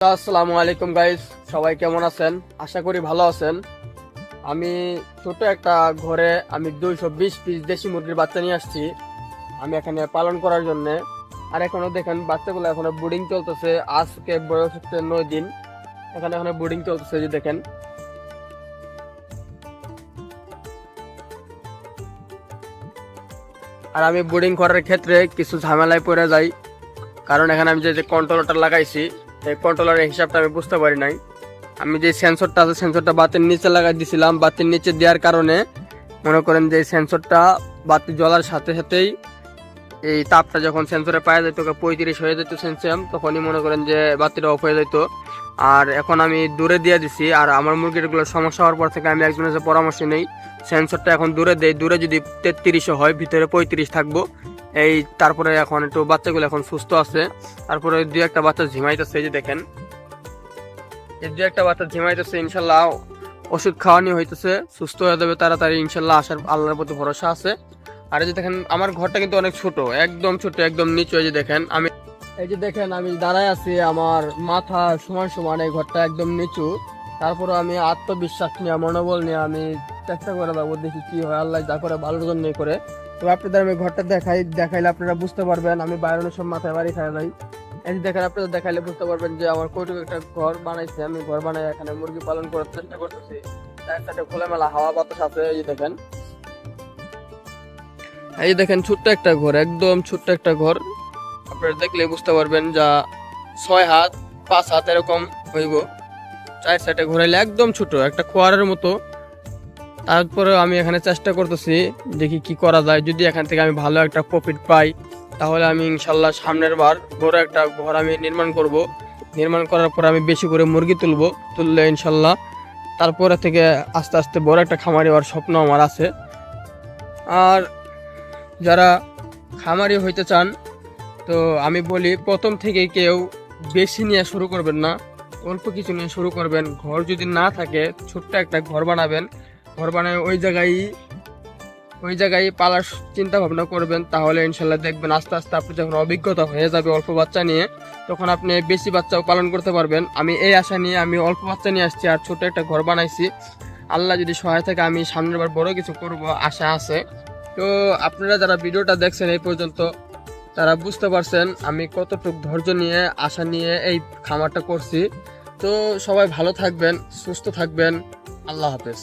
আসসালামু আলাইকুম গাইস, সবাই কেমন আছেন? আশা করি ভালো আছেন। আমি ছোট একটা ঘরে 220 পিস দেশি মুরগির বাচ্চা নিয়ে আসছি আমি এখানে পালন করার জন্য। আর এখনো দেখেন বাচ্চাগুলো এখনো ব্রিডিং চলতেছে। আজকে বয়স হচ্ছে 9 দিন। এখনো ব্রিডিং চলতেছে, যে দেখেন। আর আমি ব্রিডিং করার ক্ষেত্রে কিছু ঝামেলায় পড়ে যাই, কারণ এখানে আমি যে কন্ট্রোলারটা লাগাইছি, এই কন্ট্রোলারের হিসাবটা আমি বুঝতে পারি নাই। আমি যে সেন্সরটা আছে, সেন্সরটা বাতির নিচে লাগাই দিছিলাম। বাতির নিচে দেওয়ার কারণে মনে করেন যে সেন্সরটা বাতি জ্বলার সাথে সাথেই এই তাপটা যখন সেন্সরে পাওয়া যেত 35 হয়ে যেত সেন্সিয়াম, তখনই মনে করেন যে বাতিটা অফ হয়ে যেত। আর এখন আমি দূরে দিয়ে দিছি। আর আমার মুরগিগুলোর সমস্যা হওয়ার পর থেকে আমি একজনের যে পরামর্শ নেই, সেন্সরটা এখন দূরে দেই। দূরে যদি 33 হয়, ভিতরে 35 থাকবো। এই তারপরে এখন একটু বাচ্চাগুলো এখন সুস্থ আছে। তারপরে দুই একটা বাচ্চা ঝিমাইতেছে, এই যে দেখেন। এই দুই একটা বাচ্চা ঝিমাইতেছে, ইনশাল্লাহ ওষুধ খাওয়ানি হইতেছে, সুস্থ হয়ে যাবে তাড়াতাড়ি ইনশাল্লাহ, আসার আল্লাহর প্রতি ভরসা আছে। আর এই যে দেখেন আমার ঘরটা কিন্তু অনেক ছোট, একদম ছোট, একদম নিচু। এই যে দেখেন আমি দাঁড়ায় আছি, আমার মাথা সমান সমান, এই ঘরটা একদম নিচু। তারপরে আমি আত্মবিশ্বাস নিয়ে, মনোবল নিয়ে আমি চেষ্টা করে যাবো, দেখি কি হয়। আল্লাহ যা করে ভালোর জন্যই করে। তো আপনাদের আমি ঘরটা দেখাইলে আপনারা বুঝতে পারবেন। আমি বাইরে সব মাথায় বাড়ি খাই যাই। এই যে দেখেন, আপনাদের দেখাইলে বুঝতে পারবেন যে আমার কৌটুক একটা ঘর বানাইছি। আমি ঘর বানাই এখানে মুরগি পালন করার চেষ্টা করতেছি। তার সাথে খোলামেলা হাওয়া বাতাস আছে। এই যে দেখেন ছোট্ট একটা ঘর, একদম ছোট্ট একটা ঘর। আপনারা দেখলে বুঝতে পারবেন যা 6 হাত 5 হাত এরকম হইব। 4 সাইডে ঘোরাইলে একদম ছোট একটা খোয়ারের মতো। তারপরে আমি এখানে চেষ্টা করতেছি, দেখি কি করা যায়। যদি এখান থেকে আমি ভালো একটা প্রফিট পাই, তাহলে আমি ইনশাল্লাহ সামনের বার বড় একটা ঘর আমি নির্মাণ করব। নির্মাণ করার পর আমি বেশি করে মুরগি তুললে ইনশাল্লাহ তারপরে থেকে আস্তে আস্তে বড় একটা খামারি হওয়ার স্বপ্ন আমার আছে। আর যারা খামারি হইতে চান, তো আমি বলি প্রথম থেকে কেউ বেশি নিয়ে শুরু করবেন না, অল্প কিছু নিয়ে শুরু করবেন। ঘর যদি না থাকে, ছোট্ট একটা ঘর বানাবেন। ঘর বানায় ওই জায়গায় পালার চিন্তা ভাবনা করবেন, তাহলে ইনশাল্লাহ দেখবেন আস্তে আস্তে আপনি যখন অভিজ্ঞতা হয়ে যাবে অল্প বাচ্চা নিয়ে, তখন আপনি বেশি বাচ্চাও পালন করতে পারবেন। আমি এই আশা নিয়ে আমি অল্প বাচ্চা নিয়ে আসছি আর ছোট একটা ঘর বানাইছি। আল্লাহ যদি সহায় থাকে, আমি সামনের বার বড় কিছু করব, আশা আছে। তো আপনারা যারা ভিডিওটা দেখছেন এই পর্যন্ত, তারা বুঝতে পারছেন আমি কতটুকু ধৈর্য নিয়ে আশা নিয়ে এই খামারটা করছি। তো সবাই ভালো থাকবেন, সুস্থ থাকবেন। আল্লাহ হাফেজ।